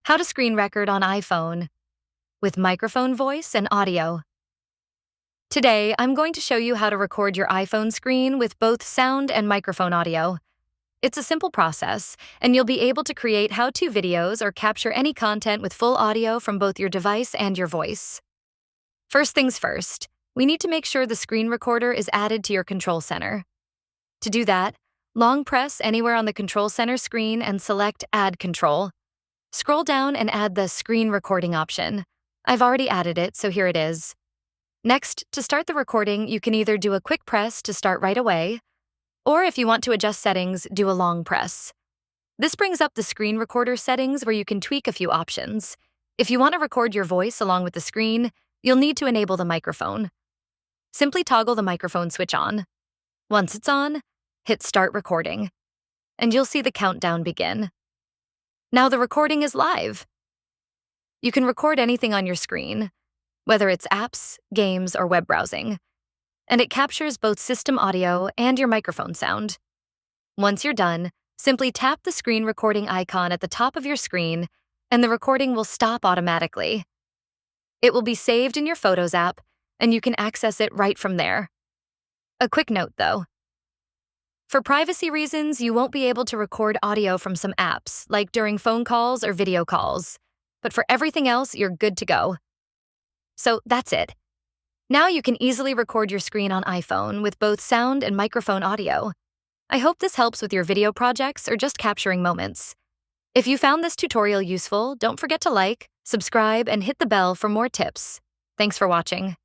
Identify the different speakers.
Speaker 1: How to screen record on iPhone with microphone voice and audio. Today, I'm going to show you how to record your iPhone screen with both sound and microphone audio. It's a simple process, and you'll be able to create how-to videos or capture any content with full audio from both your device and your voice. First things first, we need to make sure the screen recorder is added to your control center. To do that, long press anywhere on the control center screen and select Add Control. Scroll down and add the Screen Recording option. I've already added it, so here it is. Next, to start the recording, you can either do a quick press to start right away, or if you want to adjust settings, do a long press. This brings up the screen recorder settings where you can tweak a few options. If you want to record your voice along with the screen, you'll need to enable the microphone. Simply toggle the microphone switch on. Once it's on, hit Start Recording, and you'll see the countdown begin. Now the recording is live. You can record anything on your screen, whether it's apps, games, or web browsing, and it captures both system audio and your microphone sound. Once you're done, simply tap the screen recording icon at the top of your screen, and the recording will stop automatically. It will be saved in your Photos app, and you can access it right from there. A quick note, though. For privacy reasons, you won't be able to record audio from some apps, like during phone calls or video calls. But for everything else, you're good to go. So that's it. Now you can easily record your screen on iPhone with both sound and microphone audio. I hope this helps with your video projects or just capturing moments. If you found this tutorial useful, don't forget to like, subscribe, and hit the bell for more tips. Thanks for watching.